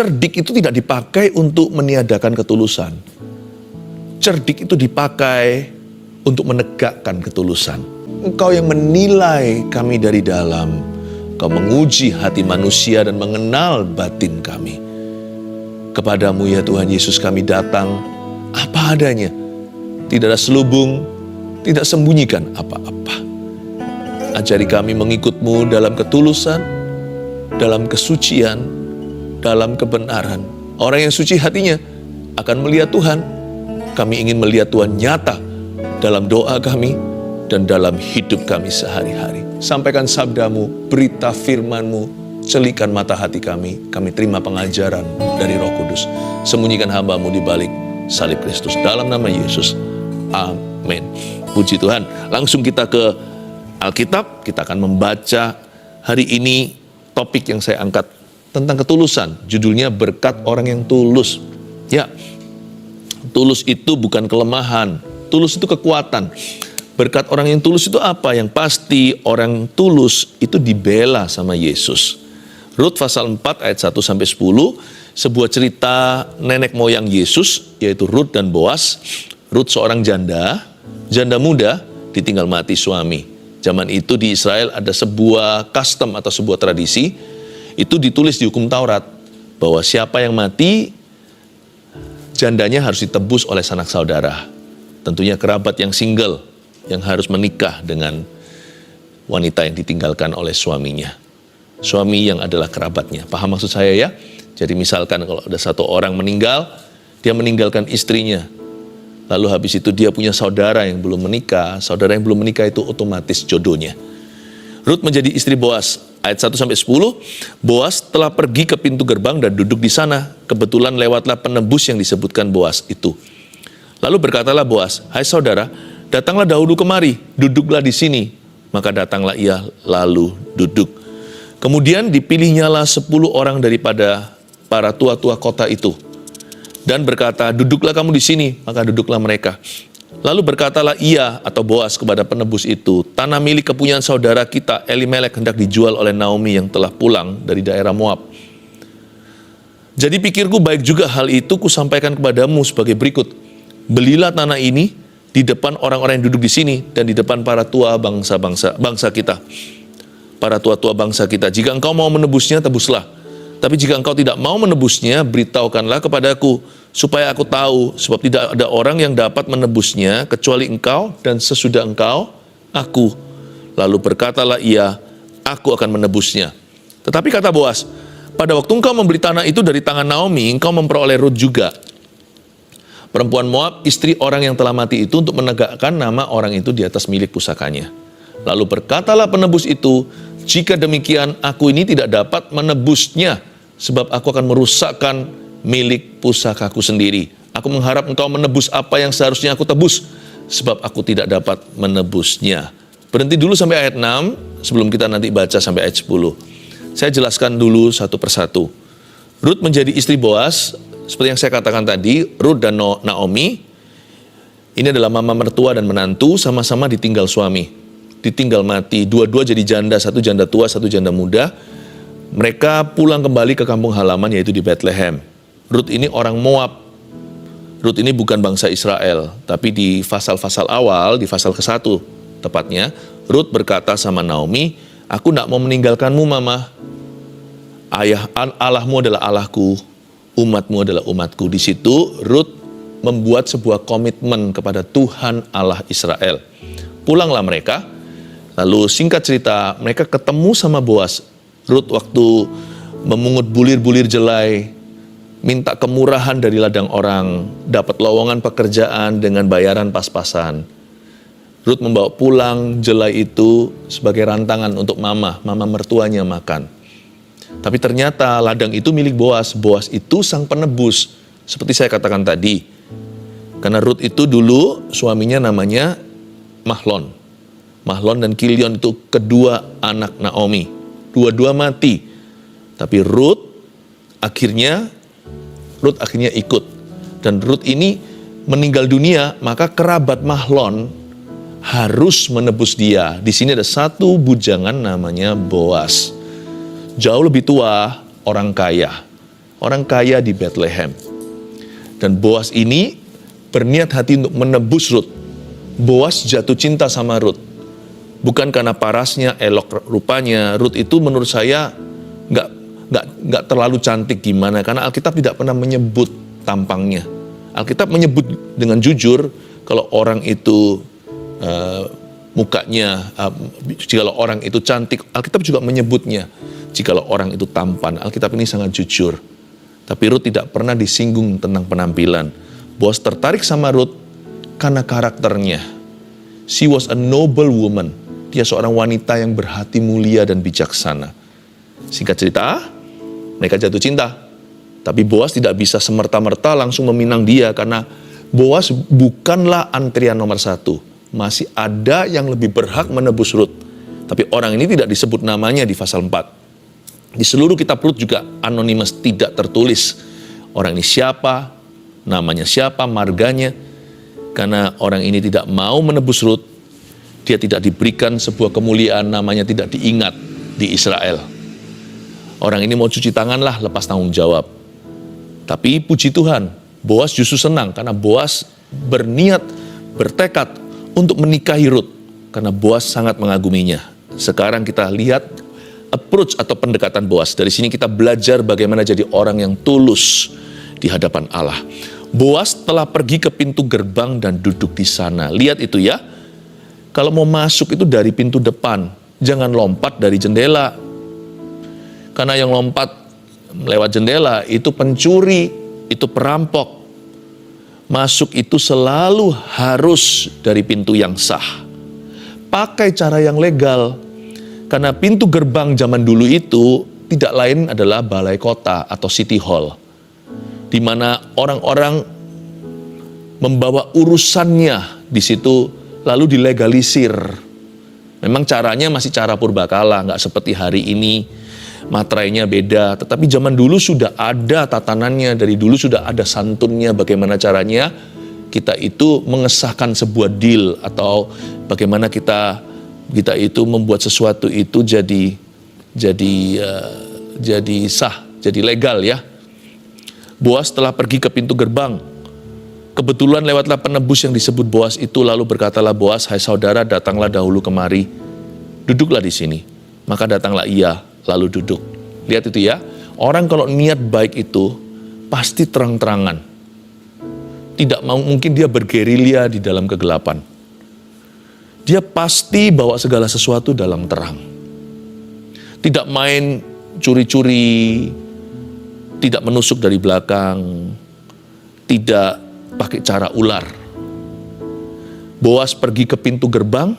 cerdik itu tidak dipakai untuk meniadakan ketulusan. Cerdik itu dipakai untuk menegakkan ketulusan. Engkau yang menilai kami dari dalam, Engkau menguji hati manusia dan mengenal batin kami. Kepadamu ya Tuhan Yesus kami datang apa adanya. Tidak ada selubung, tidak sembunyikan apa-apa. Ajari kami mengikut-Mu dalam ketulusan, dalam kesucian, dalam kebenaran. Orang yang suci hatinya akan melihat Tuhan. Kami ingin melihat Tuhan nyata dalam doa kami dan dalam hidup kami sehari-hari. Sampaikan sabda-Mu, berita firman-Mu, celikan mata hati kami. Kami terima pengajaran dari Roh Kudus. Sembunyikan hamba-Mu di balik salib Kristus. Dalam nama Yesus. Amin. Puji Tuhan. Langsung kita ke Alkitab. Kita akan membaca hari ini topik yang saya angkat tentang ketulusan. Judulnya berkat orang yang tulus. Ya, tulus itu bukan kelemahan. Tulus itu kekuatan. Berkat orang yang tulus itu apa? Yang pasti orang tulus itu dibela sama Yesus. Rut pasal 4 ayat 1-10, sebuah cerita nenek moyang Yesus, yaitu Rut dan Boas. Rut seorang janda muda, ditinggal mati suami. Zaman itu di Israel ada sebuah custom atau sebuah tradisi, itu ditulis di hukum Taurat, bahwa siapa yang mati, jandanya harus ditebus oleh sanak saudara. Tentunya kerabat yang single, yang harus menikah dengan wanita yang ditinggalkan oleh suaminya. Suami yang adalah kerabatnya. Paham maksud saya ya? Jadi misalkan kalau ada satu orang meninggal, dia meninggalkan istrinya. Lalu habis itu dia punya saudara yang belum menikah. Saudara yang belum menikah itu otomatis jodohnya. Rut menjadi istri Boas. Ayat 1-10, Boas telah pergi ke pintu gerbang dan duduk di sana. Kebetulan lewatlah penebus yang disebutkan Boas itu. Lalu berkatalah Boas, "Hai saudara, datanglah dahulu kemari, duduklah di sini." Maka datanglah ia lalu duduk. Kemudian dipilihnyalah 10 orang daripada para tua-tua kota itu. Dan berkata, "Duduklah kamu di sini." Maka duduklah mereka. Lalu berkatalah ia atau Boas kepada penebus itu, "Tanah milik kepunyaan saudara kita Elimelek hendak dijual oleh Naomi yang telah pulang dari daerah Moab. Jadi pikirku baik juga hal itu kusampaikan kepadamu sebagai berikut. Belilah tanah ini di depan orang-orang yang duduk di sini dan di depan para tua bangsa kita. Para tua-tua bangsa kita. Jika engkau mau menebusnya, tebuslah. Tapi jika engkau tidak mau menebusnya, beritahukanlah kepadaku, supaya aku tahu, sebab tidak ada orang yang dapat menebusnya, kecuali engkau dan sesudah engkau, aku." Lalu berkatalah ia, "Aku akan menebusnya." Tetapi kata Boas, "Pada waktu engkau membeli tanah itu dari tangan Naomi, engkau memperoleh Rut juga, perempuan Moab, istri orang yang telah mati itu, untuk menegakkan nama orang itu di atas milik pusakanya." Lalu berkatalah penebus itu, "Jika demikian, aku ini tidak dapat menebusnya, sebab aku akan merusakkan milik pusakaku sendiri. Aku mengharap engkau menebus apa yang seharusnya aku tebus, sebab aku tidak dapat menebusnya." Berhenti dulu sampai ayat 6, sebelum kita nanti baca sampai ayat 10. Saya jelaskan dulu satu persatu. Rut menjadi istri Boas, seperti yang saya katakan tadi, Rut dan Naomi, ini adalah mama mertua dan menantu, sama-sama ditinggal suami. Ditinggal mati, dua-dua jadi janda, satu janda tua, satu janda muda. Mereka pulang kembali ke kampung halaman, yaitu di Bethlehem. Rut ini orang Moab. Rut ini bukan bangsa Israel, tapi di pasal-pasal awal, di pasal ke-1 tepatnya, Rut berkata sama Naomi, "Aku tidak mau meninggalkanmu, mama. Allahmu adalah Allahku, umatmu adalah umatku." Di situ Rut membuat sebuah komitmen kepada Tuhan Allah Israel. Pulanglah mereka. Lalu singkat cerita, mereka ketemu sama Boas. Rut waktu memungut bulir-bulir jelai, minta kemurahan dari ladang orang, dapat lowongan pekerjaan dengan bayaran pas-pasan. Rut membawa pulang jelai itu sebagai rantangan untuk mama mertuanya makan. Tapi ternyata ladang itu milik Boas. Boas itu sang penebus, seperti saya katakan tadi. Karena Rut itu dulu suaminya namanya Mahlon. Mahlon dan Kilion itu kedua anak Naomi. Dua-dua mati. Tapi Rut akhirnya ikut. Dan Rut ini meninggal dunia, maka kerabat Mahlon harus menebus dia. Di sini ada satu bujangan namanya Boas. Jauh lebih tua, orang kaya. orang kaya di Bethlehem. Dan Boas ini berniat hati untuk menebus Rut. Boas jatuh cinta sama Rut. Bukan karena parasnya, elok rupanya. Rut itu menurut saya nggak terlalu cantik gimana. Karena Alkitab tidak pernah menyebut tampangnya. Alkitab menyebut dengan jujur kalau orang itu mukanya, jikalau orang itu cantik, Alkitab juga menyebutnya. Jikalau orang itu tampan, Alkitab ini sangat jujur. Tapi Rut tidak pernah disinggung tentang penampilan. Boas tertarik sama Rut karena karakternya. She was a noble woman. Dia seorang wanita yang berhati mulia dan bijaksana. Singkat cerita, mereka jatuh cinta. Tapi Boas tidak bisa semerta-merta langsung meminang dia karena Boas bukanlah antrian nomor 1. Masih ada yang lebih berhak menebus Rut. Tapi orang ini tidak disebut namanya di pasal 4. Di seluruh kitab Rut juga anonimus, tidak tertulis. Orang ini siapa, namanya siapa, marganya. Karena orang ini tidak mau menebus Rut, dia tidak diberikan sebuah kemuliaan, namanya tidak diingat di Israel. Orang ini mau cuci tangan lah, lepas tanggung jawab. Tapi puji Tuhan, Boas justru senang karena Boas berniat, bertekad untuk menikahi Rut, karena Boas sangat mengaguminya. Sekarang kita lihat approach atau pendekatan Boas. Dari sini kita belajar bagaimana jadi orang yang tulus di hadapan Allah. Boas telah pergi ke pintu gerbang dan duduk di sana. Lihat itu ya. Kalau mau masuk itu dari pintu depan, jangan lompat dari jendela. Karena yang lompat lewat jendela itu pencuri, itu perampok. Masuk itu selalu harus dari pintu yang sah. Pakai cara yang legal. Karena pintu gerbang zaman dulu itu tidak lain adalah balai kota atau city hall. Di mana orang-orang membawa urusannya di situ lalu dilegalisir. Memang caranya masih cara purbakala, nggak seperti hari ini. Materainya beda, tetapi zaman dulu sudah ada tatanannya, dari dulu sudah ada santunnya bagaimana caranya kita itu mengesahkan sebuah deal atau bagaimana kita itu membuat sesuatu itu jadi sah, jadi legal ya. Boas telah pergi ke pintu gerbang. Kebetulan lewatlah penebus yang disebut Boas itu, lalu berkatalah Boas, "Hai saudara, datanglah dahulu kemari. Duduklah di sini." Maka datanglah ia, lalu duduk. Lihat itu ya, orang kalau niat baik itu pasti terang-terangan. Tidak mungkin dia bergerilya di dalam kegelapan. Dia pasti bawa segala sesuatu dalam terang. Tidak main curi-curi, tidak menusuk dari belakang, tidak pakai cara ular. Boas pergi ke pintu gerbang,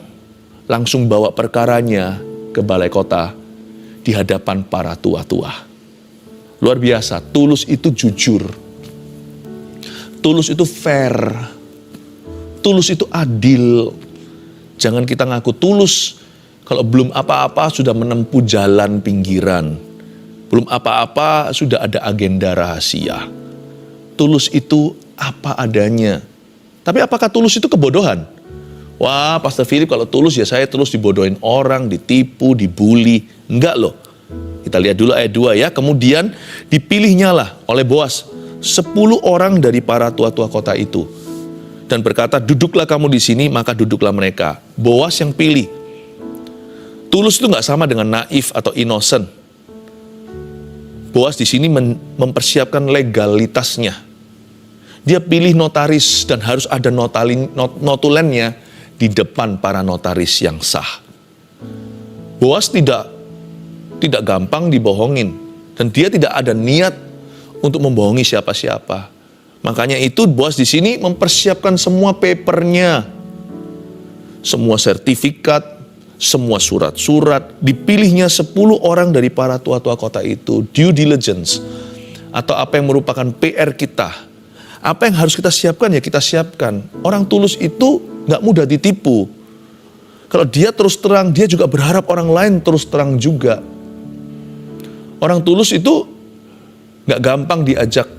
langsung bawa perkaranya ke balai kota di hadapan para tua-tua. Luar biasa, tulus itu jujur. Tulus itu fair. Tulus itu adil. Jangan kita ngaku tulus kalau belum apa-apa sudah menempuh jalan pinggiran. Belum apa-apa sudah ada agenda rahasia. Tulus itu apa adanya. Tapi apakah tulus itu kebodohan? Wah, Pastor Philip kalau tulus ya saya tulus dibodohin orang, ditipu, dibully. Enggak loh. Kita lihat dulu ayat 2 ya. Kemudian dipilihnya lah oleh Boas 10 orang dari para tua-tua kota itu. Dan berkata, "Duduklah kamu di sini," maka duduklah mereka. Boas yang pilih. Tulus itu nggak sama dengan naif atau innocent. Boas di sini mempersiapkan legalitasnya. Dia pilih notaris dan harus ada notulennya di depan para notaris yang sah. Boas tidak gampang dibohongin. Dan dia tidak ada niat untuk membohongi siapa-siapa. Makanya itu Boas di sini mempersiapkan semua papernya. Semua sertifikat, semua surat-surat. Dipilihnya 10 orang dari para tua-tua kota itu. Due diligence. Atau apa yang merupakan PR kita. Apa yang harus kita siapkan ya kita siapkan. Orang tulus itu gak mudah ditipu. Kalau dia terus terang, dia juga berharap orang lain terus terang juga. Orang tulus itu gak gampang diajak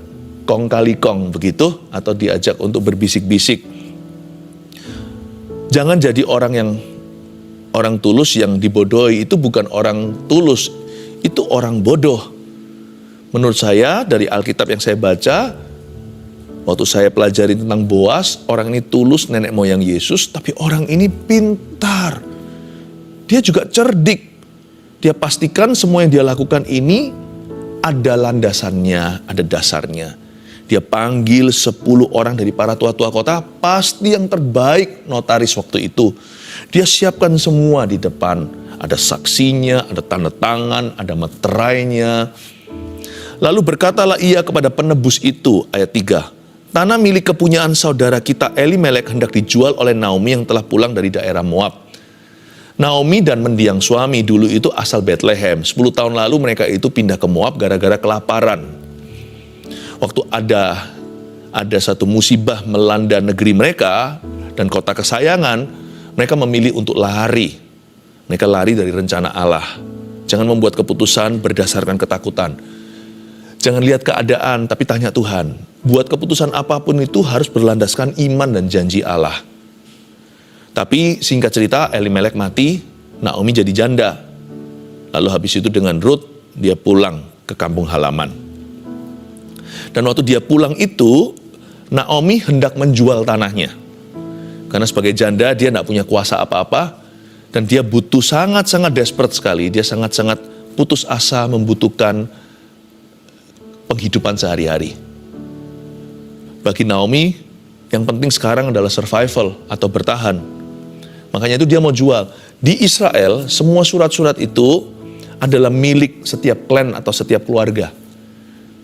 kong kali kong begitu, atau diajak untuk berbisik-bisik. Jangan jadi orang tulus yang dibodohi. Itu bukan orang tulus, itu orang bodoh. Menurut saya dari Alkitab yang saya baca, waktu saya pelajari tentang Boas, orang ini tulus nenek moyang Yesus, tapi orang ini pintar. Dia juga cerdik. Dia pastikan semua yang dia lakukan ini ada landasannya, ada dasarnya. Dia panggil 10 orang dari para tua-tua kota, pasti yang terbaik notaris waktu itu. Dia siapkan semua di depan. Ada saksinya, ada tanda tangan, ada meterainya. Lalu berkatalah ia kepada penebus itu, ayat 3. Tanah milik kepunyaan saudara kita Elimelek hendak dijual oleh Naomi yang telah pulang dari daerah Moab. Naomi dan mendiang suami dulu itu asal Bethlehem. 10 tahun lalu mereka itu pindah ke Moab gara-gara kelaparan. Waktu ada satu musibah melanda negeri mereka dan kota kesayangan, mereka memilih untuk lari. Mereka lari dari rencana Allah. Jangan membuat keputusan berdasarkan ketakutan. Jangan lihat keadaan, tapi tanya Tuhan. Buat keputusan apapun itu harus berlandaskan iman dan janji Allah. Tapi singkat cerita, Elimelek mati, Naomi jadi janda. Lalu habis itu dengan Ruth, dia pulang ke kampung halaman. Dan waktu dia pulang itu, Naomi hendak menjual tanahnya. Karena sebagai janda, dia tidak punya kuasa apa-apa. Dan dia butuh sangat-sangat desperate sekali. Dia sangat-sangat putus asa membutuhkan penghidupan sehari-hari. Bagi Naomi, yang penting sekarang adalah survival atau bertahan. Makanya itu dia mau jual. Di Israel, semua surat-surat itu adalah milik setiap klan atau setiap keluarga.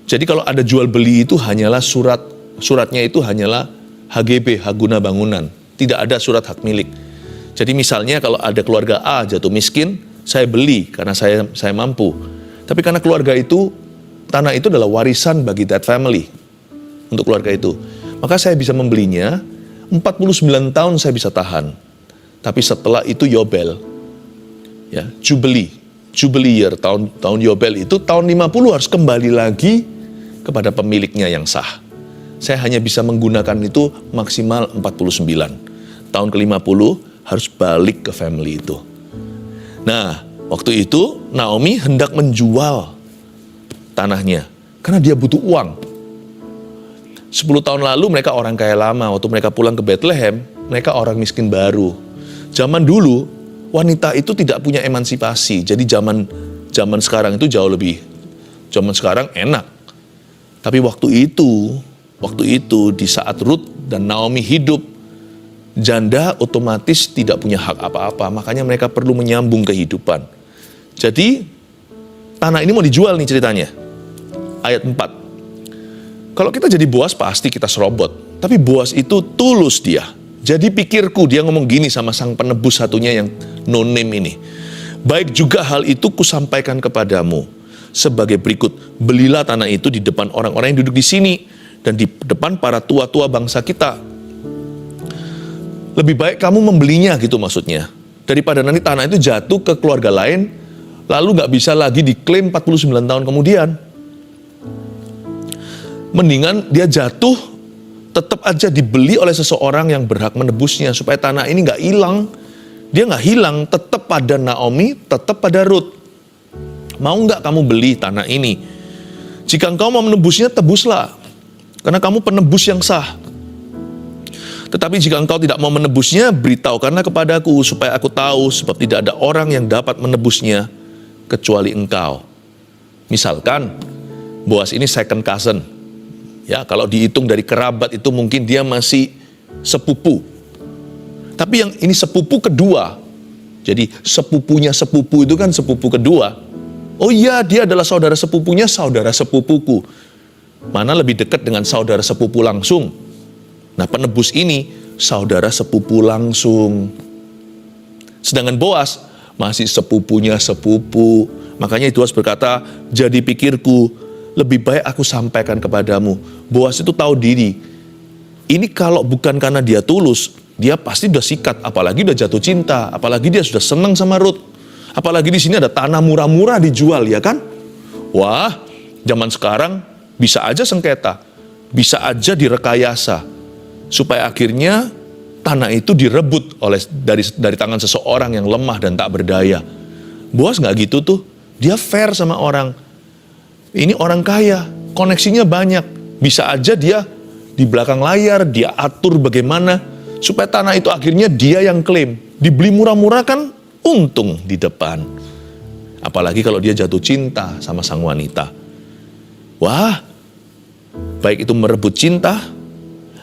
Jadi kalau ada jual beli itu hanyalah suratnya itu hanyalah HGB, hak guna bangunan. Tidak ada surat hak milik. Jadi misalnya kalau ada keluarga A jatuh miskin, saya beli karena saya mampu. Tapi karena keluarga itu, tanah itu adalah warisan bagi that family. Untuk keluarga itu. Maka saya bisa membelinya, 49 tahun saya bisa tahan. Tapi setelah itu Yobel, ya, Jubilee year, tahun Yobel itu, tahun 50 harus kembali lagi kepada pemiliknya yang sah. Saya hanya bisa menggunakan itu maksimal 49. Tahun ke-50 harus balik ke family itu. Nah, waktu itu Naomi hendak menjual tanahnya, karena dia butuh uang. 10 tahun lalu mereka orang kaya lama, waktu mereka pulang ke Bethlehem, mereka orang miskin baru. Zaman dulu, wanita itu tidak punya emansipasi. Jadi zaman sekarang itu jauh lebih, zaman sekarang enak. Tapi waktu itu di saat Ruth dan Naomi hidup, janda otomatis tidak punya hak apa-apa. Makanya mereka perlu menyambung kehidupan. Jadi, tanah ini mau dijual nih ceritanya. Ayat 4. Kalau kita jadi Boas pasti kita serobot. Tapi Boas itu tulus dia. Jadi pikirku, dia ngomong gini sama sang penebus satunya yang no name ini. Baik juga hal itu kusampaikan kepadamu. Sebagai berikut, belilah tanah itu di depan orang-orang yang duduk di sini. Dan di depan para tua-tua bangsa kita. Lebih baik kamu membelinya gitu maksudnya. Daripada nanti tanah itu jatuh ke keluarga lain, lalu gak bisa lagi diklaim 49 tahun kemudian. Mendingan dia jatuh, tetap aja dibeli oleh seseorang yang berhak menebusnya supaya tanah ini nggak hilang. Dia nggak hilang, tetap pada Naomi, tetap pada Ruth. Mau nggak kamu beli tanah ini? Jika engkau mau menebusnya, tebuslah, karena kamu penebus yang sah. Tetapi jika engkau tidak mau menebusnya, beritahukanlah kepadaku supaya aku tahu, sebab tidak ada orang yang dapat menebusnya kecuali engkau. Misalkan Boas ini second cousin. Ya, kalau dihitung dari kerabat itu mungkin dia masih sepupu. Tapi yang ini sepupu kedua. Jadi sepupunya sepupu itu kan sepupu kedua. Oh iya, dia adalah saudara sepupunya saudara sepupuku. Mana lebih dekat dengan saudara sepupu langsung? Nah, penebus ini saudara sepupu langsung. Sedangkan Boas masih sepupunya sepupu. Makanya Boas berkata, jadi pikirku, lebih baik aku sampaikan kepadamu. Boas itu tahu diri. Ini kalau bukan karena dia tulus, dia pasti udah sikat. Apalagi udah jatuh cinta. Apalagi dia sudah senang sama Ruth. Apalagi di sini ada tanah murah-murah dijual, ya kan? Wah, zaman sekarang bisa aja sengketa. Bisa aja direkayasa. Supaya akhirnya tanah itu direbut dari tangan seseorang yang lemah dan tak berdaya. Boas nggak gitu tuh. Dia fair sama orang. Ini orang kaya, koneksinya banyak. Bisa aja dia di belakang layar, dia atur bagaimana supaya tanah itu akhirnya dia yang klaim. Dibeli murah-murah kan untung di depan. Apalagi kalau dia jatuh cinta sama sang wanita. Wah, baik itu merebut cinta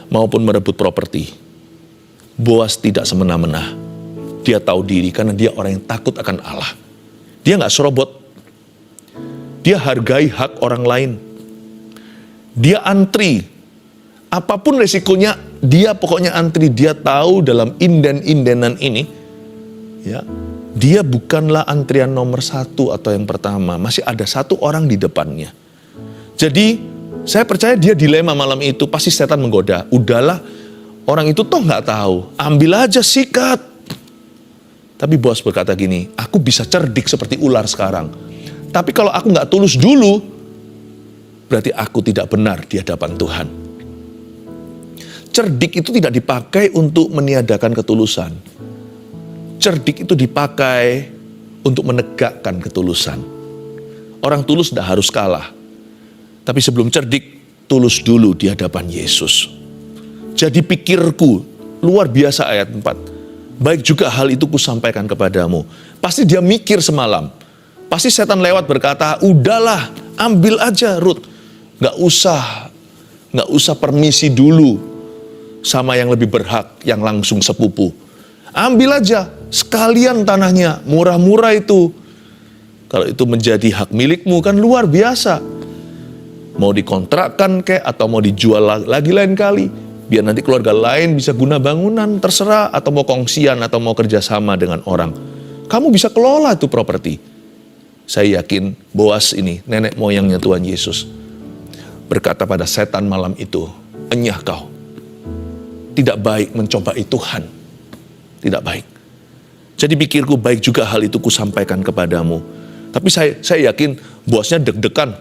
maupun merebut properti. Boas tidak semena-mena. Dia tahu diri karena dia orang yang takut akan Allah. Dia nggak serobot. Dia hargai hak orang lain. Dia antri. Apapun resikonya, dia pokoknya antri. Dia tahu dalam inden-indenan ini, ya, dia bukanlah antrian nomor 1 atau yang pertama. Masih ada satu orang di depannya. Jadi, saya percaya dia dilema malam itu. Pasti setan menggoda. Udahlah, orang itu toh nggak tahu. Ambil aja, sikat. Tapi Boas berkata gini, aku bisa cerdik seperti ular sekarang. Tapi kalau aku nggak tulus dulu, berarti aku tidak benar di hadapan Tuhan. Cerdik itu tidak dipakai untuk meniadakan ketulusan. Cerdik itu dipakai untuk menegakkan ketulusan. Orang tulus tidak harus kalah. Tapi sebelum cerdik, tulus dulu di hadapan Yesus. Jadi pikirku, luar biasa ayat 4. Baik juga hal itu kusampaikan kepadamu. Pasti dia mikir semalam. Pasti setan lewat berkata, udahlah, ambil aja Rut. Gak usah permisi dulu sama yang lebih berhak, yang langsung sepupu. Ambil aja, sekalian tanahnya, murah-murah itu. Kalau itu menjadi hak milikmu kan luar biasa. Mau dikontrakkan kek, atau mau dijual lagi lain kali. Biar nanti keluarga lain bisa guna bangunan, terserah. Atau mau kongsian, atau mau kerjasama dengan orang. Kamu bisa kelola itu properti. Saya yakin Boas ini, nenek moyangnya Tuhan Yesus, berkata pada setan malam itu, enyah kau. Tidak baik mencobai Tuhan. Tidak baik. Jadi pikirku baik juga hal itu kusampaikan kepadamu. Tapi saya yakin Boasnya deg-degan.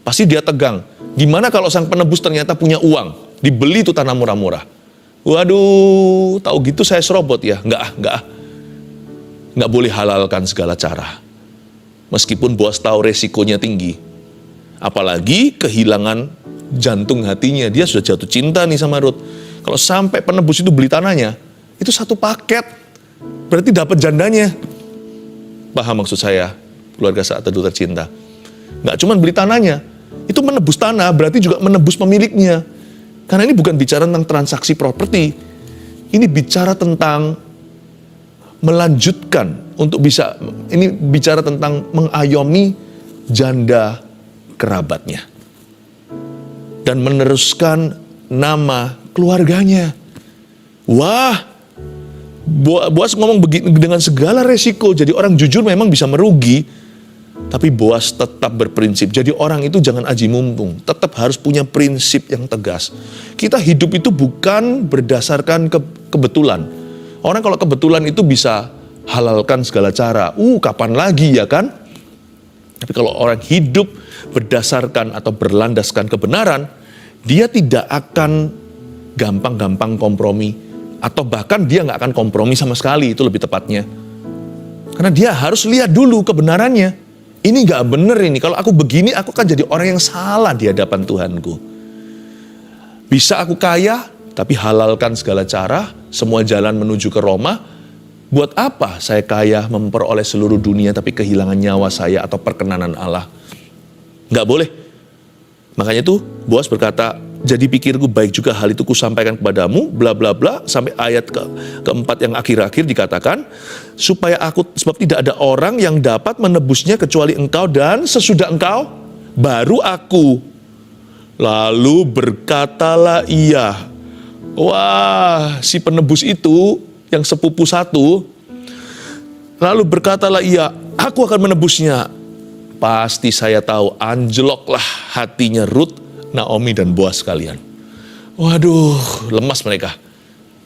Pasti dia tegang. Gimana kalau sang penebus ternyata punya uang? Dibeli itu tanah murah-murah. Waduh, tahu gitu saya serobot ya. Enggak boleh halalkan segala cara. Meskipun Boas tahu resikonya tinggi. Apalagi kehilangan jantung hatinya. Dia sudah jatuh cinta nih sama Rut. Kalau sampai penebus itu beli tanahnya, itu satu paket. Berarti dapat jandanya. Paham maksud saya, keluarga Saat Teduh tercinta. Nggak cuma beli tanahnya, itu menebus tanah, berarti juga menebus pemiliknya. Karena ini bukan bicara tentang transaksi properti. Ini bicara tentang melanjutkan untuk bisa, ini bicara tentang mengayomi janda kerabatnya. Dan meneruskan nama keluarganya. Wah, Boas ngomong begini dengan segala resiko. Jadi orang jujur memang bisa merugi. Tapi Boas tetap berprinsip. Jadi orang itu jangan aji mumpung. Tetap harus punya prinsip yang tegas. Kita hidup itu bukan berdasarkan kebetulan. Orang kalau kebetulan itu bisa halalkan segala cara. Kapan lagi ya kan? Tapi kalau orang hidup berdasarkan atau berlandaskan kebenaran, dia tidak akan gampang-gampang kompromi. Atau bahkan dia nggak akan kompromi sama sekali, itu lebih tepatnya. Karena dia harus lihat dulu kebenarannya. Ini nggak bener ini, kalau aku begini aku kan jadi orang yang salah di hadapan Tuhanku. Bisa aku kaya, tapi halalkan segala cara, semua jalan menuju ke Roma. Buat apa saya kaya memperoleh seluruh dunia tapi kehilangan nyawa saya atau perkenanan Allah? Nggak boleh. Makanya itu Boas berkata, jadi pikirku baik juga hal itu kusampaikan kepadamu, bla bla bla, sampai ayat keempat yang akhir-akhir dikatakan, sebab tidak ada orang yang dapat menebusnya kecuali engkau, dan sesudah engkau, baru aku. Lalu berkatalah ia. Wah, si penebus itu, yang sepupu satu, lalu berkatalah ia, aku akan menebusnya. Pasti saya tahu, anjloklah hatinya Rut, Naomi dan Boas sekalian. Waduh, lemas mereka.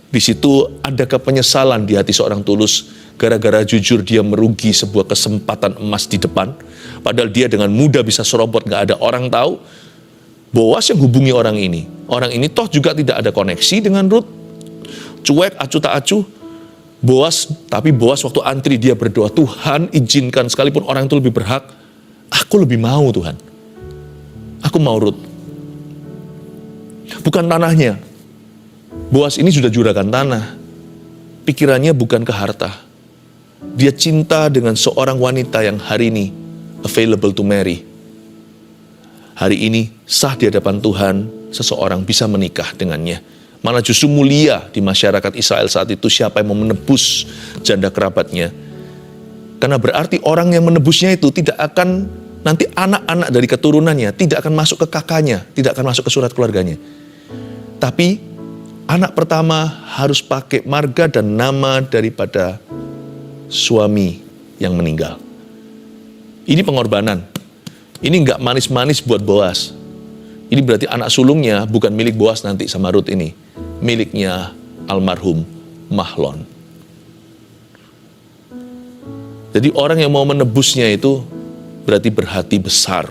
Di situ adakah penyesalan di hati seorang tulus gara-gara jujur dia merugi sebuah kesempatan emas di depan, padahal dia dengan mudah bisa serobot, gak ada orang tahu. Boas yang hubungi orang ini. Orang ini toh juga tidak ada koneksi dengan Rut. Cuek, acuh tak acuh. Tapi Boas waktu antri dia berdoa, Tuhan izinkan sekalipun orang itu lebih berhak, aku lebih mau Tuhan. aku mau Rut. Bukan tanahnya. Boas ini sudah juragan tanah. Pikirannya bukan ke harta. Dia cinta dengan seorang wanita yang hari ini available to marry. Hari ini sah di hadapan Tuhan, seseorang bisa menikah dengannya. Malah justru mulia di masyarakat Israel saat itu siapa yang mau menebus janda kerabatnya. Karena berarti orang yang menebusnya itu tidak akan, nanti anak-anak dari keturunannya tidak akan masuk ke kakaknya, tidak akan masuk ke surat keluarganya. Tapi anak pertama harus pakai marga dan nama daripada suami yang meninggal. Ini pengorbanan. Ini nggak manis-manis buat Boas. Ini berarti anak sulungnya bukan milik Boas nanti sama Rut ini. Miliknya almarhum Mahlon. Jadi orang yang mau menebusnya itu berarti berhati besar.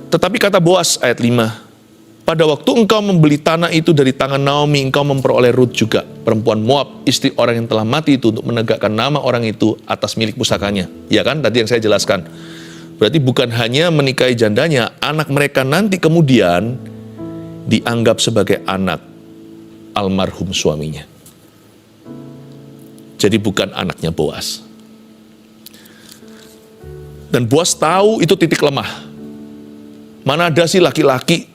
Tetapi kata Boas ayat 5, pada waktu engkau membeli tanah itu dari tangan Naomi, engkau memperoleh Rut juga, perempuan Moab, istri orang yang telah mati itu, untuk menegakkan nama orang itu atas milik pusakanya. Ya kan, tadi yang saya jelaskan. Berarti bukan hanya menikahi jandanya, anak mereka nanti kemudian dianggap sebagai anak almarhum suaminya. Jadi bukan anaknya Boas. Dan Boas tahu itu titik lemah. Mana ada sih laki-laki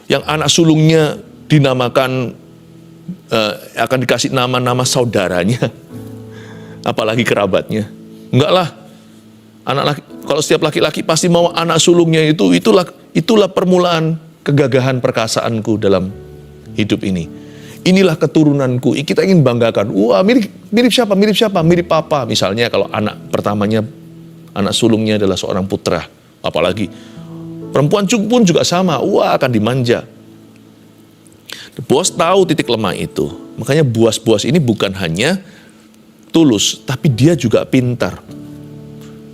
yang anak sulungnya dinamakan, akan dikasih nama-nama saudaranya, apalagi kerabatnya. Enggak lah. Anak laki, kalau setiap laki-laki pasti mau anak sulungnya itulah permulaan kegagahan perkasaanku dalam hidup ini. Inilah keturunanku. Kita ingin banggakan. Wah, mirip siapa? Mirip siapa? Mirip papa. Misalnya kalau anak pertamanya, anak sulungnya adalah seorang putra. Apalagi perempuan pun juga sama. Wah, akan dimanja. Boas tahu titik lemah itu. Makanya Boas ini bukan hanya tulus, tapi dia juga pintar.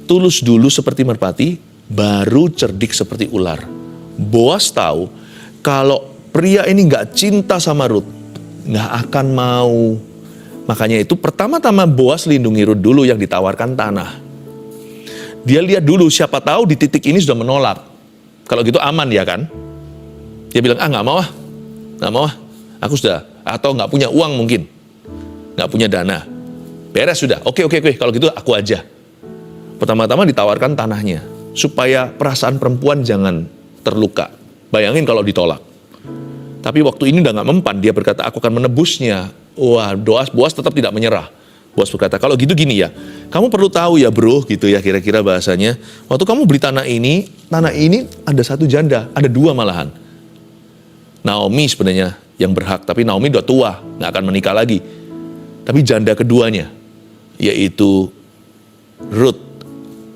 Tulus dulu seperti merpati, baru cerdik seperti ular. Boas tahu kalau pria ini nggak cinta sama Rut, nggak akan mau. Makanya itu pertama-tama Boas lindungi Rut dulu yang ditawarkan tanah. Dia lihat dulu, siapa tahu di titik ini sudah menolak. Kalau gitu aman ya kan? Dia bilang, nggak mau aku sudah, atau nggak punya uang mungkin, nggak punya dana. Beres sudah, oke, kalau gitu aku aja. Pertama-tama ditawarkan tanahnya, supaya perasaan perempuan jangan terluka. Bayangin kalau ditolak. Tapi waktu ini udah gak mempan, dia berkata, aku akan menebusnya. Wah, Boas tetap tidak menyerah. Boas berkata, kalau gitu gini ya, kamu perlu tahu ya bro, gitu ya kira-kira bahasanya. Waktu kamu beli tanah ini ada satu janda, ada dua malahan. Naomi sebenarnya yang berhak, tapi Naomi udah tua, gak akan menikah lagi. Tapi janda keduanya, yaitu Rut,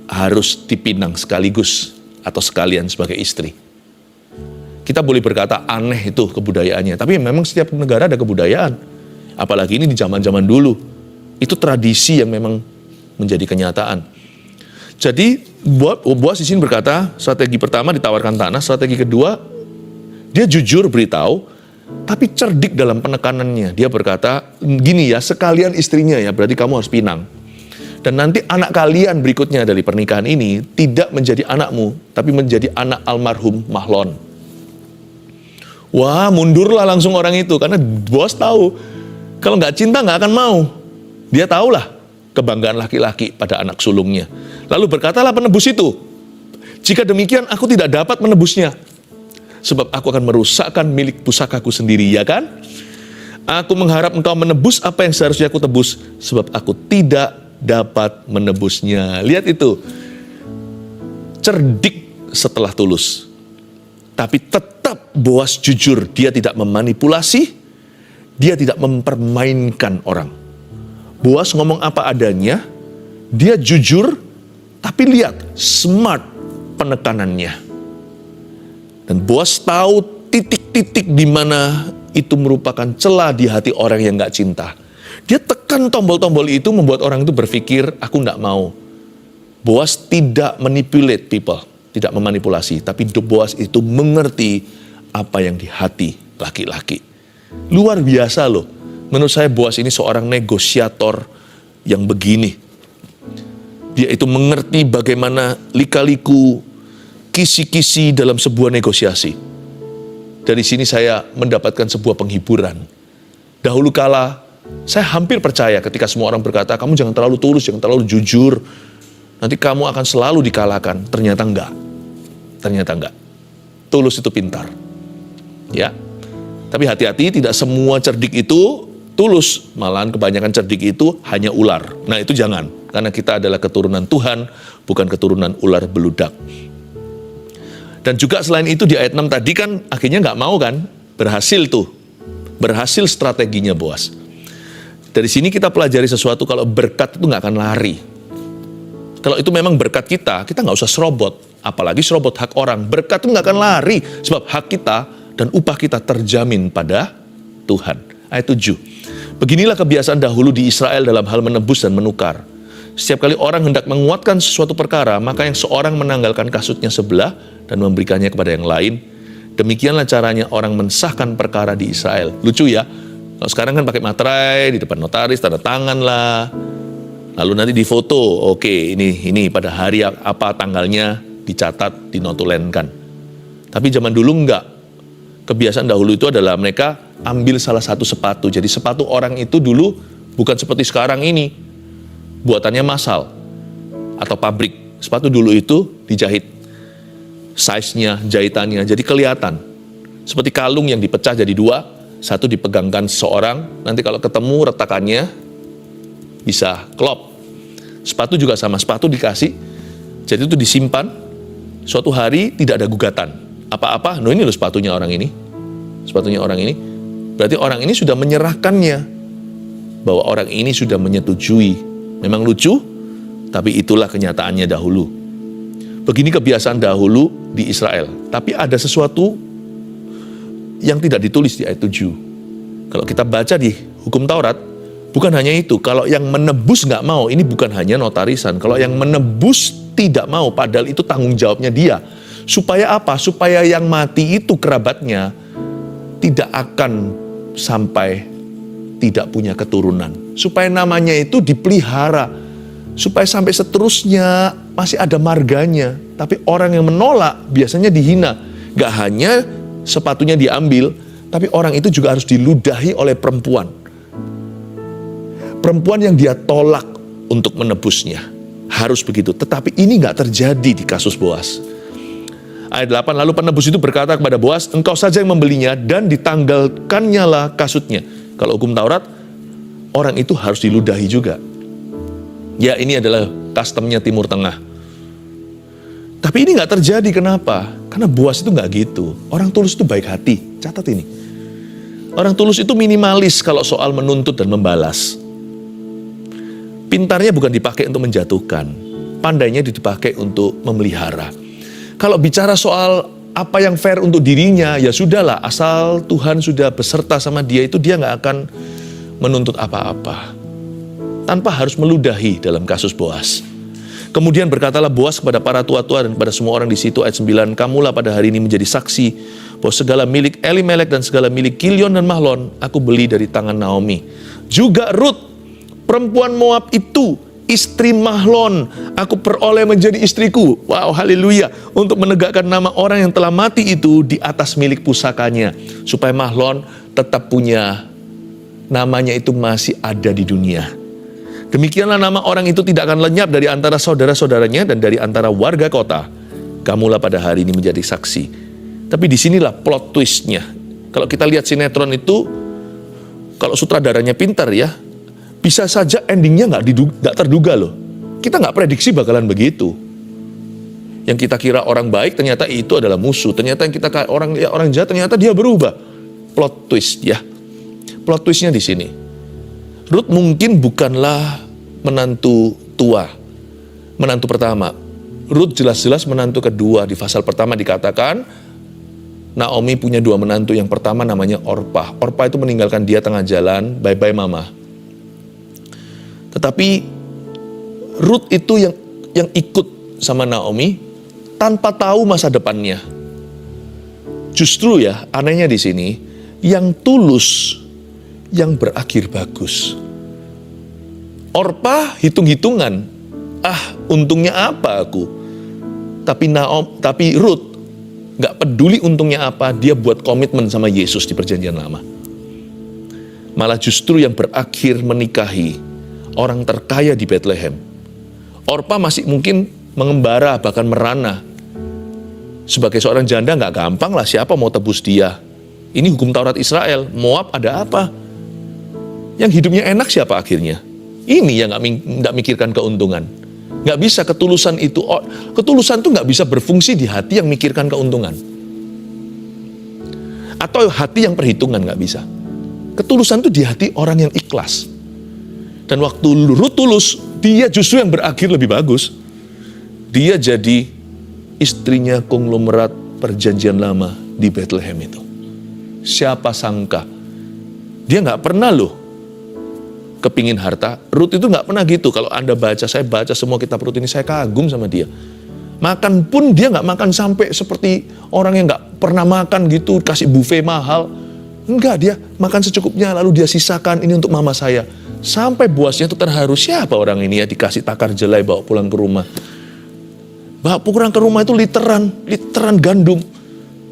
harus dipinang sekaligus atau sekalian sebagai istri. Kita boleh berkata aneh itu kebudayaannya, tapi memang setiap negara ada kebudayaan. Apalagi ini di zaman-zaman dulu. Itu tradisi yang memang menjadi kenyataan. Jadi Boas di sini berkata, strategi pertama ditawarkan tanah, strategi kedua dia jujur beritahu, tapi cerdik dalam penekanannya. Dia berkata, gini ya, sekalian istrinya ya, berarti kamu harus pinang. Dan nanti anak kalian berikutnya dari pernikahan ini tidak menjadi anakmu, tapi menjadi anak almarhum Mahlon. Wah, mundurlah langsung orang itu, karena Boas tahu, kalau nggak cinta nggak akan mau. Dia tahulah kebanggaan laki-laki pada anak sulungnya. Lalu berkatalah penebus itu, jika demikian aku tidak dapat menebusnya, sebab aku akan merusakkan milik pusakaku sendiri, ya kan? Aku mengharap engkau menebus apa yang seharusnya aku tebus, sebab aku tidak dapat menebusnya. Lihat itu, cerdik setelah tulus. Tapi tetap Boas jujur, dia tidak memanipulasi, dia tidak mempermainkan orang. Boas ngomong apa adanya, dia jujur, tapi lihat, smart penekanannya. Dan Boas tahu titik-titik di mana itu merupakan celah di hati orang yang gak cinta. Dia tekan tombol-tombol itu membuat orang itu berpikir, aku enggak mau. Boas tidak manipulate people, tidak memanipulasi. Tapi Boas itu mengerti apa yang di hati laki-laki. Luar biasa loh. Menurut saya Boas ini seorang negosiator yang begini. Dia itu mengerti bagaimana lika-liku kisi-kisi dalam sebuah negosiasi. Dari sini saya mendapatkan sebuah penghiburan. Dahulu kala, saya hampir percaya ketika semua orang berkata, kamu jangan terlalu tulus, jangan terlalu jujur, nanti kamu akan selalu dikalahkan. Ternyata enggak. Ternyata enggak. Tulus itu pintar. Ya. Tapi hati-hati, tidak semua cerdik itu tulus. Malahan kebanyakan cerdik itu hanya ular. Nah itu jangan. Karena kita adalah keturunan Tuhan, bukan keturunan ular beludak. Dan juga selain itu di ayat 6 tadi kan akhirnya nggak mau kan. Berhasil tuh. Berhasil strateginya Boas. Dari sini kita pelajari sesuatu, kalau berkat itu nggak akan lari. Kalau itu memang berkat kita nggak usah serobot. Apalagi serobot hak orang. Berkat itu nggak akan lari. Sebab hak kita dan upah kita terjamin pada Tuhan. Ayat 7. Beginilah kebiasaan dahulu di Israel dalam hal menebus dan menukar. Setiap kali orang hendak menguatkan sesuatu perkara, maka yang seorang menanggalkan kasutnya sebelah dan memberikannya kepada yang lain. Demikianlah caranya orang mensahkan perkara di Israel. Lucu ya. Kalau sekarang kan pakai materai, di depan notaris, tanda tangan lah. Lalu nanti difoto, oke ini pada hari apa tanggalnya dicatat, dinotulenkan. Tapi zaman dulu enggak. Kebiasaan dahulu itu adalah mereka ambil salah satu sepatu. Jadi sepatu orang itu dulu bukan seperti sekarang ini. Buatannya massal atau pabrik. Sepatu dulu itu dijahit. Size-nya, jahitannya, jadi kelihatan. Seperti kalung yang dipecah jadi dua. Satu dipegangkan seseorang. Nanti kalau ketemu retakannya bisa klop. Sepatu juga sama. Sepatu dikasih. Jadi itu disimpan. Suatu hari tidak ada gugatan. Apa-apa, no ini loh sepatunya orang ini. Sepatunya orang ini. Berarti orang ini sudah menyerahkannya. Bahwa orang ini sudah menyetujui. Memang lucu, tapi itulah kenyataannya dahulu. Begini kebiasaan dahulu di Israel. Tapi ada sesuatu yang tidak ditulis di ayat 7. Kalau kita baca di hukum Taurat, bukan hanya itu. Kalau yang menebus nggak mau, ini bukan hanya notarisan. Kalau yang menebus tidak mau, padahal itu tanggung jawabnya dia. Supaya apa? Supaya yang mati itu kerabatnya tidak akan sampai tidak punya keturunan. Supaya namanya itu dipelihara. Supaya sampai seterusnya masih ada marganya. Tapi orang yang menolak biasanya dihina. Gak hanya sepatunya diambil, tapi orang itu juga harus diludahi oleh perempuan. Perempuan yang dia tolak untuk menebusnya. Harus begitu. Tetapi ini gak terjadi di kasus Boas. Ayat 8, lalu penebus itu berkata kepada Boas, engkau saja yang membelinya dan ditanggalkannya lah kasutnya. Kalau hukum Taurat, orang itu harus diludahi juga. Ya ini adalah customnya Timur Tengah. Tapi ini gak terjadi, kenapa? Karena Boas itu gak gitu. Orang tulus itu baik hati, catat ini. Orang tulus itu minimalis kalau soal menuntut dan membalas. Pintarnya bukan dipakai untuk menjatuhkan, pandainya dipakai untuk memelihara. Kalau bicara soal apa yang fair untuk dirinya, ya sudahlah, asal Tuhan sudah beserta sama dia, itu dia gak akan menuntut apa-apa. Tanpa harus meludahi dalam kasus Boas. Kemudian berkatalah Boas kepada para tua-tua dan kepada semua orang di situ, ayat 9, kamulah pada hari ini menjadi saksi bahwa segala milik Elimelek dan segala milik Kilion dan Mahlon aku beli dari tangan Naomi. Juga Rut, perempuan Moab itu, istri Mahlon, aku peroleh menjadi istriku. Wow, haleluya. Untuk menegakkan nama orang yang telah mati itu di atas milik pusakanya. Supaya Mahlon tetap punya, namanya itu masih ada di dunia. Demikianlah nama orang itu tidak akan lenyap dari antara saudara-saudaranya dan dari antara warga kota. Kamulah pada hari ini menjadi saksi. Tapi disinilah plot twistnya. Kalau kita lihat sinetron itu, kalau sutradaranya pintar ya, bisa saja endingnya nggak terduga loh. Kita nggak prediksi bakalan begitu. Yang kita kira orang baik ternyata itu adalah musuh. Ternyata yang kita orang jahat ternyata dia berubah. Plot twist ya. Plot twistnya di sini. Rut mungkin bukanlah menantu tua, menantu pertama. Rut jelas-jelas menantu kedua. Di pasal pertama dikatakan Naomi punya dua menantu. Yang pertama namanya Orpah. Orpah itu meninggalkan dia tengah jalan, bye-bye mama. Tetapi Rut itu yang ikut sama Naomi tanpa tahu masa depannya. Justru ya anehnya di sini, yang tulus yang berakhir bagus. Orpah hitung-hitungan, untungnya apa aku? tapi Ruth nggak peduli untungnya apa, dia buat komitmen sama Yesus di Perjanjian Lama. Malah justru yang berakhir menikahi orang terkaya di Bethlehem. Orpa masih mungkin mengembara, bahkan merana. Sebagai seorang janda nggak gampang lah, siapa mau tebus dia. Ini hukum Taurat Israel, Moab ada apa? Yang hidupnya enak siapa akhirnya? Ini yang nggak mikirkan keuntungan. Nggak bisa ketulusan itu. Ketulusan itu nggak bisa berfungsi di hati yang mikirkan keuntungan. Atau hati yang perhitungan, nggak bisa. Ketulusan itu di hati orang yang ikhlas. Dan waktu Ruth tulus, dia justru yang berakhir lebih bagus. Dia jadi istrinya konglomerat Perjanjian Lama di Bethlehem itu. Siapa sangka. Dia nggak pernah loh kepingin harta. Ruth itu nggak pernah gitu. Kalau Anda baca, saya baca semua kitab Ruth ini, saya kagum sama dia. Makan pun dia nggak makan sampai seperti orang yang nggak pernah makan gitu, kasih buffet mahal. Enggak, dia makan secukupnya, lalu dia sisakan, ini untuk mama saya. Sampai bosnya itu terharu, siapa orang ini ya, dikasih takar jelai bawa pulang ke rumah. Bawa pulang ke rumah itu literan gandum.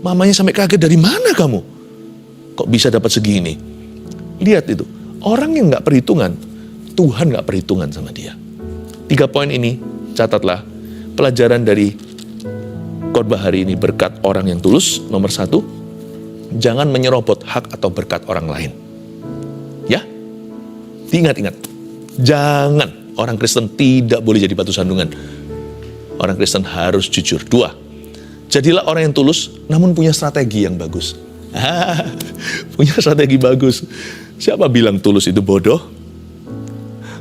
Mamanya sampai kaget, dari mana kamu? Kok bisa dapat segini? Lihat itu, orang yang nggak perhitungan, Tuhan nggak perhitungan sama dia. 3 poin ini, catatlah. Pelajaran dari khotbah hari ini, berkat orang yang tulus. Nomor 1, jangan menyerobot hak atau berkat orang lain. Ya, ingat-ingat. Jangan, orang Kristen tidak boleh jadi batu sandungan. Orang Kristen harus jujur. 2, jadilah orang yang tulus, namun punya strategi yang bagus. Punya strategi bagus. Siapa bilang tulus itu bodoh?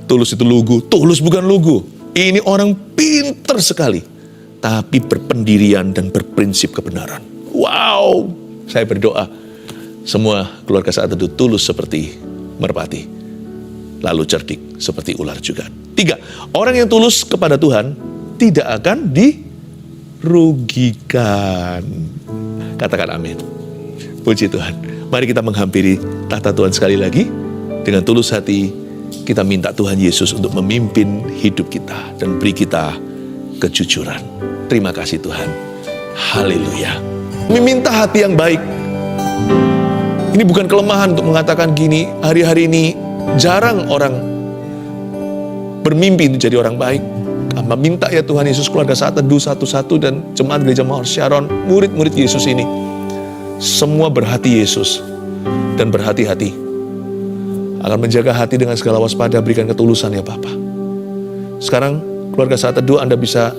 Tulus itu lugu. Tulus bukan lugu. Ini orang pinter sekali, tapi berpendirian dan berprinsip kebenaran. Wow, saya berdoa semua keluarga Saat Teduh tulus seperti merpati, lalu cerdik seperti ular juga. 3, orang yang tulus kepada Tuhan tidak akan dirugikan. Katakan amin. Puji Tuhan. Mari kita menghampiri tahta Tuhan sekali lagi. Dengan tulus hati, kita minta Tuhan Yesus untuk memimpin hidup kita dan beri kita kejujuran. Terima kasih Tuhan. Haleluya. Meminta hati yang baik. Ini bukan kelemahan untuk mengatakan gini, hari-hari ini jarang orang bermimpi untuk jadi orang baik. Hamba minta ya Tuhan Yesus, keluarga Saat Teduh satu-satu dan jemaat Gereja Mawar Sharon, murid-murid Yesus ini, semua berhati Yesus dan berhati-hati. Akan menjaga hati dengan segala waspada, berikan ketulusan ya Bapa. Sekarang keluarga Saat Teduh, Anda bisa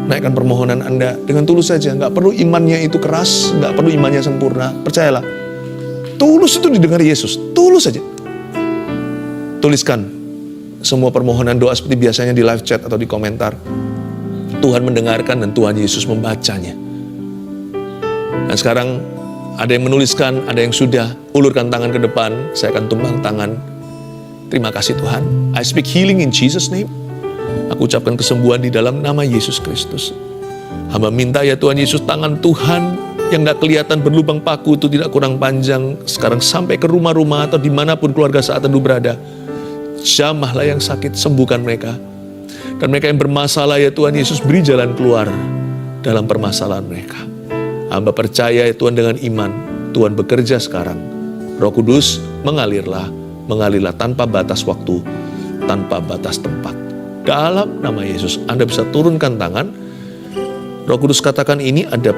naikkan permohonan Anda dengan tulus saja. Nggak perlu imannya itu keras, nggak perlu imannya sempurna. Percayalah, tulus itu didengar Yesus. Tulus saja. Tuliskan semua permohonan doa seperti biasanya di live chat atau di komentar. Tuhan mendengarkan dan Tuhan Yesus membacanya. Dan sekarang ada yang menuliskan, ada yang sudah. Ulurkan tangan ke depan, saya akan tumbang tangan. Terima kasih Tuhan. I speak healing in Jesus' name. Aku ucapkan kesembuhan di dalam nama Yesus Kristus. Hamba minta ya Tuhan Yesus, tangan Tuhan yang gak kelihatan berlubang paku itu tidak kurang panjang. Sekarang sampai ke rumah-rumah atau dimanapun keluarga Saat Teduh berada. Jamahlah yang sakit, sembuhkan mereka. Dan mereka yang bermasalah ya Tuhan Yesus, beri jalan keluar dalam permasalahan mereka. Hamba percaya ya Tuhan, dengan iman Tuhan bekerja sekarang. Roh Kudus mengalirlah tanpa batas waktu, tanpa batas tempat. Dalam nama Yesus, Anda bisa turunkan tangan. Roh Kudus katakan ini ada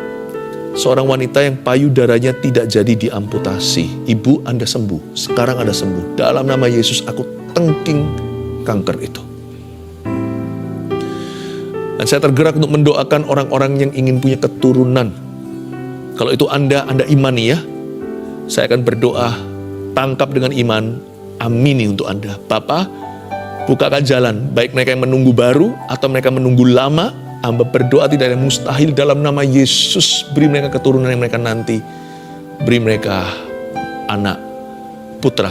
seorang wanita yang payudaranya tidak jadi diamputasi. Ibu, Anda sembuh. Sekarang Anda sembuh. Dalam nama Yesus, aku tengking kanker itu. Dan saya tergerak untuk mendoakan orang-orang yang ingin punya keturunan. Kalau itu Anda imani ya. Saya akan berdoa, tangkap dengan iman, amini untuk Anda. Bapa, bukakan jalan, baik mereka yang menunggu baru atau mereka menunggu lama. Hamba berdoa tidak ada yang mustahil dalam nama Yesus. Beri mereka keturunan yang mereka nanti. Beri mereka anak, putra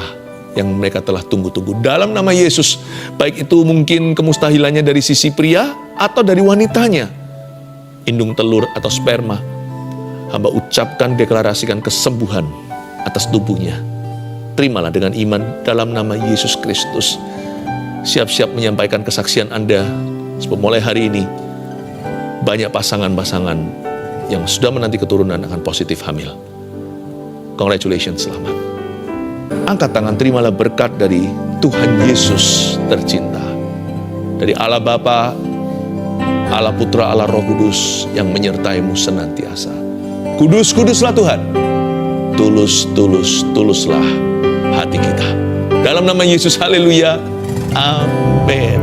yang mereka telah tunggu-tunggu. Dalam nama Yesus, baik itu mungkin kemustahilannya dari sisi pria atau dari wanitanya, indung telur atau sperma, hamba ucapkan, deklarasikan kesembuhan atas tubuhnya. Terimalah dengan iman dalam nama Yesus Kristus. Siap-siap menyampaikan kesaksian Anda. Sebelum mulai hari ini, banyak pasangan-pasangan yang sudah menanti keturunan akan positif hamil. Congratulations, selamat. Angkat tangan, terimalah berkat dari Tuhan Yesus tercinta. Dari Allah Bapa, Allah Putra, Allah Roh Kudus yang menyertaimu senantiasa. Kudus, kuduslah Tuhan. Tulus, tulus, tuluslah hati kita. Dalam nama Yesus, haleluya. Amin.